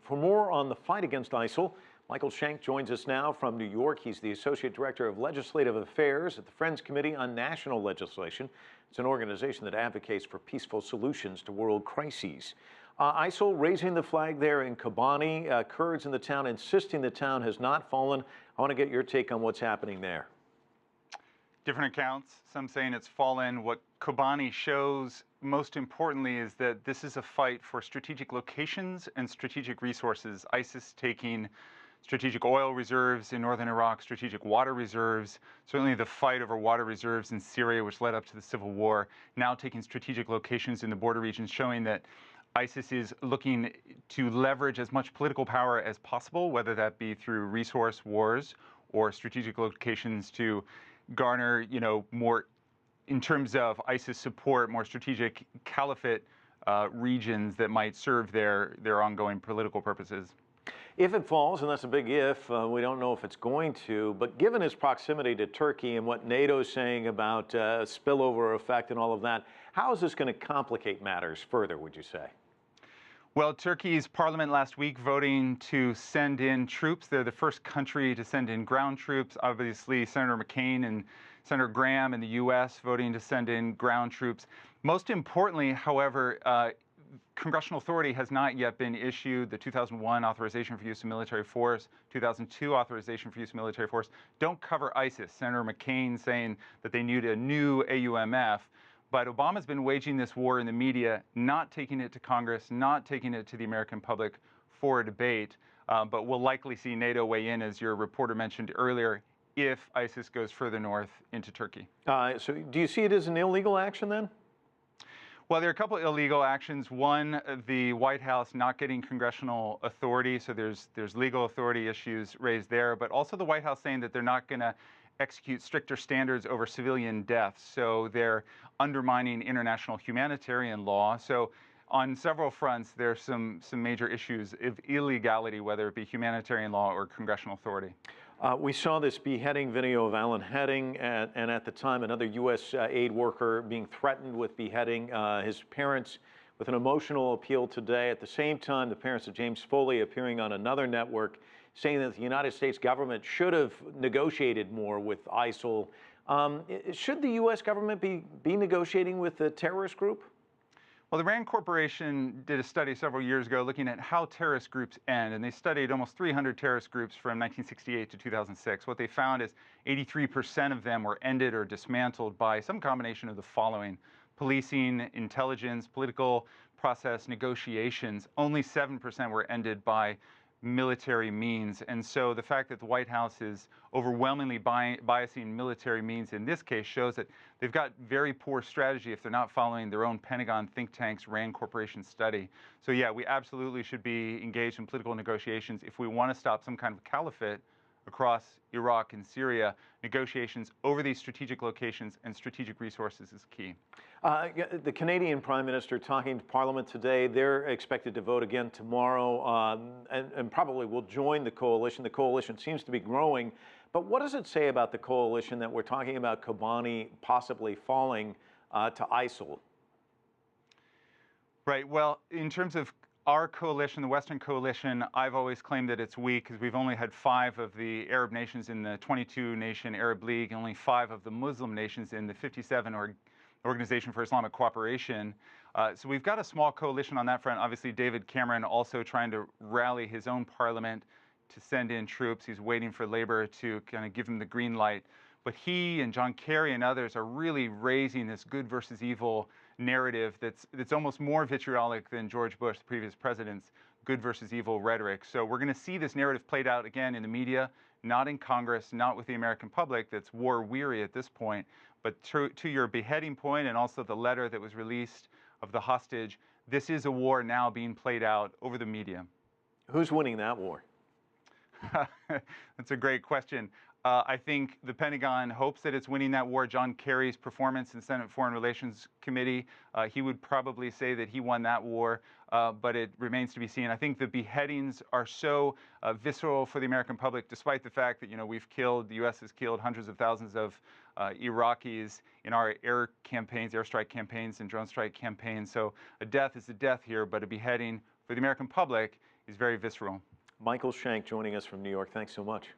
For more on the fight against ISIL, Michael Shank joins us now from New York. He's the Associate Director of Legislative Affairs at the Friends Committee on National Legislation. It's an organization that advocates for peaceful solutions to world crises. ISIL raising the flag there in Kobani, Kurds in the town insisting the town has not fallen. I want to get your take on what's happening there. Different accounts, some saying it's fallen. What Kobani shows, most importantly, is that this is a fight for strategic locations and strategic resources. ISIS taking strategic oil reserves in northern Iraq, strategic water reserves, certainly the fight over water reserves in Syria, which led up to the civil war, now taking strategic locations in the border regions, showing that ISIS is looking to leverage as much political power as possible, whether that be through resource wars or strategic locations to garner, more in terms of ISIS support, more strategic caliphate regions that might serve their ongoing political purposes. If it falls, and that's a big if, we don't know if it's going to, but given its proximity to Turkey and what NATO is saying about spillover effect and all of that, how is this going to complicate matters further, would you say? Well, Turkey's parliament last week voting to send in troops. They're the first country to send in ground troops. Obviously, Senator McCain and Senator Graham in the U.S. voting to send in ground troops. Most importantly, however, congressional authority has not yet been issued. The 2001 authorization for use of military force, 2002 authorization for use of military force don't cover ISIS. Senator McCain saying that they need a new AUMF. But Obama's been waging this war in the media, not taking it to Congress, not taking it to the American public for a debate. But we'll likely see NATO weigh in, as your reporter mentioned earlier, if ISIS goes further north into Turkey. So do you see it as an illegal action then? Well, there are a couple of illegal actions. One, the White House not getting congressional authority, so there's legal authority issues raised there, but also the White House saying that they're not going to execute stricter standards over civilian deaths. So they're undermining international humanitarian law. So on several fronts, there's some major issues of illegality, whether it be humanitarian law or congressional authority. We saw this beheading video of Alan Heading, and at the time, another U.S. aid worker being threatened with beheading. His parents with an emotional appeal today. At the same time, the parents of James Foley appearing on another network saying that the United States government should have negotiated more with ISIL. Should the U.S. government be negotiating with the terrorist group? Well, the RAND Corporation did a study several years ago looking at how terrorist groups end, and they studied almost 300 terrorist groups from 1968 to 2006. What they found is 83% of them were ended or dismantled by some combination of the following: policing, intelligence, political process, negotiations. Only 7% were ended by military means. And so the fact that the White House is overwhelmingly biasing military means in this case shows that they've got very poor strategy if they're not following their own Pentagon think tank's RAND Corporation study. So yeah, we absolutely should be engaged in political negotiations if we want to stop some kind of caliphate across Iraq and Syria. Negotiations over these strategic locations and strategic resources is key. The Canadian Prime Minister talking to Parliament today. They're expected to vote again tomorrow and probably will join the coalition. The coalition seems to be growing. But what does it say about the coalition that we're talking about Kobani possibly falling to ISIL? Right. Well, in terms of our coalition, the Western coalition, I've always claimed that it's weak because we've only had 5 of the Arab nations in the 22-nation Arab League, and only 5 of the Muslim nations in the 57 Organization for Islamic Cooperation. So we've got a small coalition on that front. Obviously, David Cameron also trying to rally his own parliament to send in troops. He's waiting for Labour to kind of give him the green light. But he and John Kerry and others are really raising this good versus evil narrative that's almost more vitriolic than George Bush, the previous president's good versus evil rhetoric. So we're going to see this narrative played out again in the media, not in Congress, not with the American public that's war weary at this point. But to your beheading point and also the letter that was released of the hostage, this is a war now being played out over the media. Who's winning that war? That's a great question. I think the Pentagon hopes that it's winning that war. John Kerry's performance in Senate Foreign Relations Committee, he would probably say that he won that war, but it remains to be seen. I think the beheadings are so visceral for the American public, despite the fact that, the U.S. has killed hundreds of thousands of Iraqis in our air campaigns, airstrike campaigns and drone strike campaigns. So a death is a death here, but a beheading for the American public very visceral. Michael Shank joining us from New York. Thanks so much.